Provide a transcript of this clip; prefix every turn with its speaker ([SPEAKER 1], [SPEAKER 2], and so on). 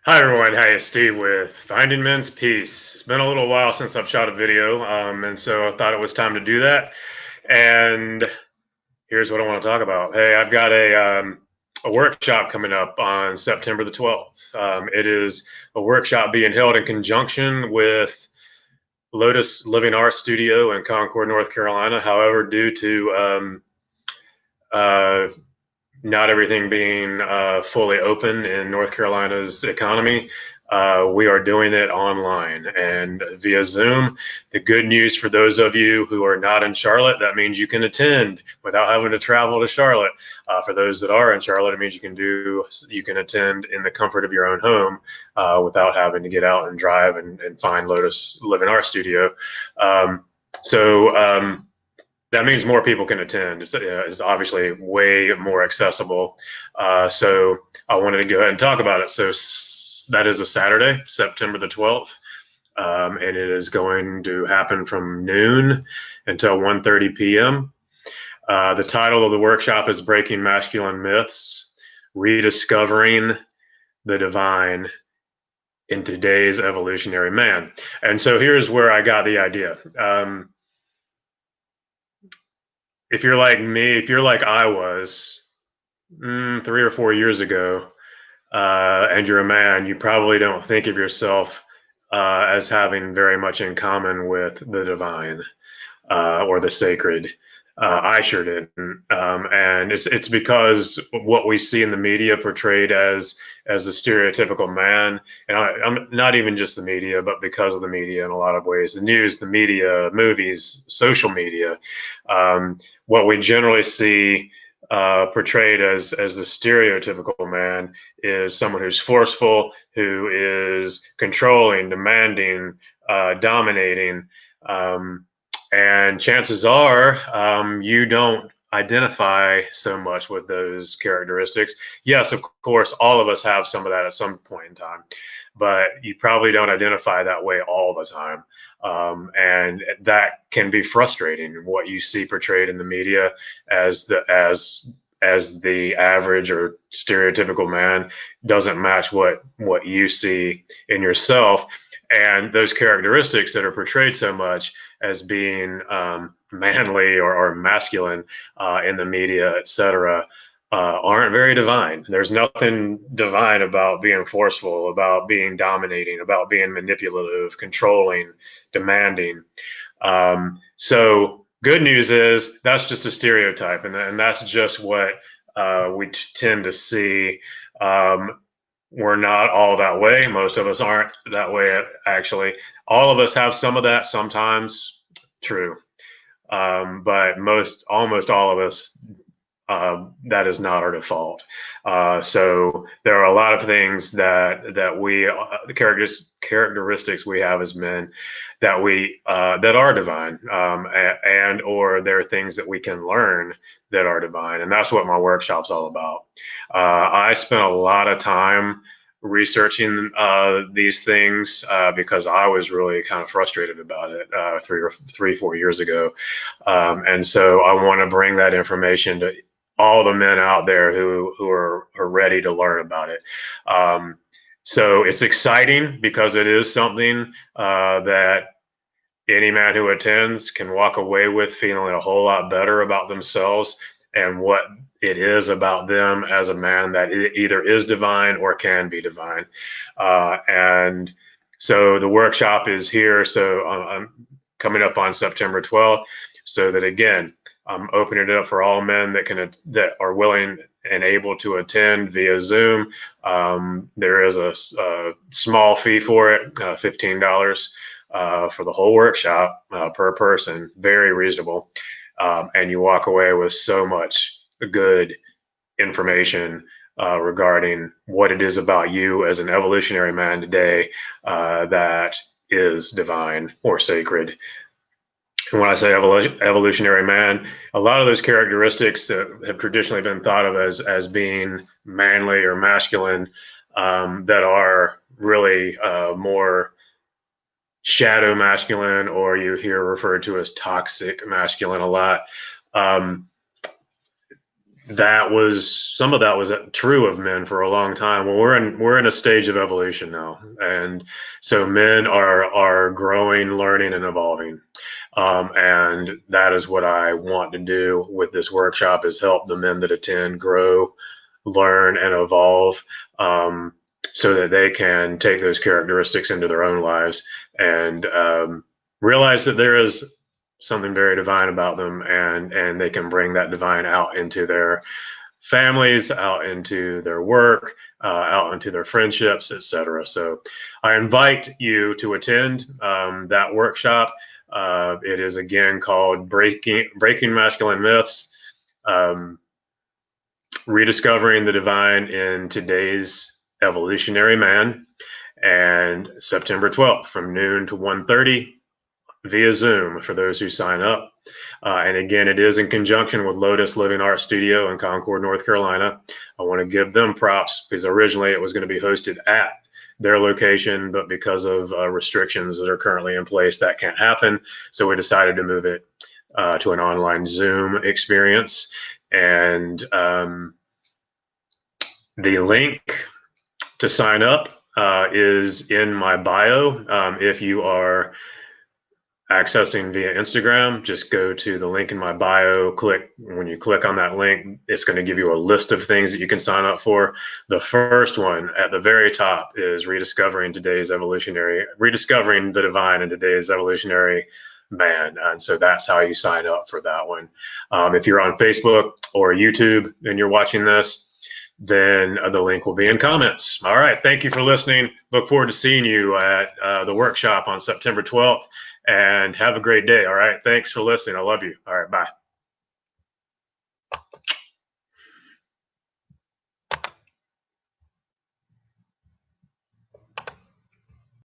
[SPEAKER 1] Hi everyone, hey, it's Steve with Finding Men's Peace. It's been a little while since I've shot a video, and so I thought it was time to do that. And here's what I want to talk about. Hey, I've got a workshop coming up on September the 12th. It is a workshop being held in conjunction with Lotus Living Arts Studio in Concord, North Carolina. However, due to uh, not everything being fully open in North Carolina's economy, we are doing it online and via Zoom. The good news for those of you who are not in Charlotte, that means you can attend without having to travel to Charlotte. For those that are in Charlotte, it means you can attend in the comfort of your own home without having to get out and drive and find Lotus Living Art Studio. Um, so that means more people can attend. It's obviously way more accessible. So I wanted to go ahead and talk about it. So that is a Saturday, September the 12th, and it is going to happen from noon until 1:30 p.m. The title of the workshop is Breaking Masculine Myths, Rediscovering the Divine in Today's Evolutionary Man. And so here's where I got the idea. If you're like me, if you're like I was 3 or 4 years ago, and you're a man, you probably don't think of yourself as having very much in common with the divine or the sacred. I sure didn't, and it's because what we see in the media portrayed as the stereotypical man, and I'm not even just the media, but because of the media in a lot of ways, the news, the media, movies, social media, what we generally see portrayed as the stereotypical man is someone who's forceful, who is controlling, demanding, dominating. And chances are you don't identify so much with those characteristics. Yes, of course, all of us have some of that at some point in time, but you probably don't identify that way all the time. And that can be frustrating. What you see portrayed in the media as the average or stereotypical man doesn't match what you see in yourself, and those characteristics that are portrayed so much as being manly or masculine in the media, etc., aren't very divine. There's nothing divine about being forceful, about being dominating, about being manipulative, controlling, demanding. So good news is that's just a stereotype, and that's just what we tend to see. We're not all that way. Most of us aren't that way, actually. All of us have some of that sometimes, true. But almost all of us, that is not our default. So there are a lot of things that we, the characteristics we have as men that are divine, and or there are things that we can learn that are divine, and that's what my workshop's all about. I spent a lot of time researching these things because I was really kind of frustrated about it 4 years ago, and so I want to bring that information to all the men out there who are ready to learn about it. So it's exciting because it is something that any man who attends can walk away with feeling a whole lot better about themselves and what it is about them as a man that either is divine or can be divine. And so the workshop is here. So I'm coming up on September 12th. So that again, I'm opening it up for all men that are willing and able to attend via Zoom. There is a small fee for it, $15 for the whole workshop per person, very reasonable. And you walk away with so much good information regarding what it is about you as an evolutionary man today that is divine or sacred. And when I say evolutionary man, a lot of those characteristics that have traditionally been thought of as being manly or masculine, that are really more shadow masculine, or you hear referred to as toxic masculine a lot. Um, some of that was true of men for a long time. Well, we're in a stage of evolution now, and so men are growing, learning, and evolving. And that is what I want to do with this workshop: is help the men that attend grow, learn, and evolve, so that they can take those characteristics into their own lives and realize that there is something very divine about them, and they can bring that divine out into their families, out into their work, out into their friendships, etc. So I invite you to attend that workshop. It is again called Breaking Masculine Myths, um, Rediscovering the Divine in Today's Evolutionary Man, and September 12th from noon to 1:30 via Zoom for those who sign up. And again, it is in conjunction with Lotus Living Art Studio in Concord, North Carolina. I want to give them props because originally it was going to be hosted at their location, but because of restrictions that are currently in place, that can't happen. So we decided to move it to an online Zoom experience. And the link to sign up is in my bio. If you are accessing via Instagram, just go to the link in my bio. When you click on that link, it's going to give you a list of things that you can sign up for. The first one at the very top is Rediscovering the Divine in Today's Evolutionary Man. And so that's how you sign up for that one. If you're on Facebook or YouTube and you're watching this, then the link will be in comments. All right. Thank you for listening. Look forward to seeing you at the workshop on September 12th, and have a great day. All right. Thanks for listening. I love you. All right. Bye.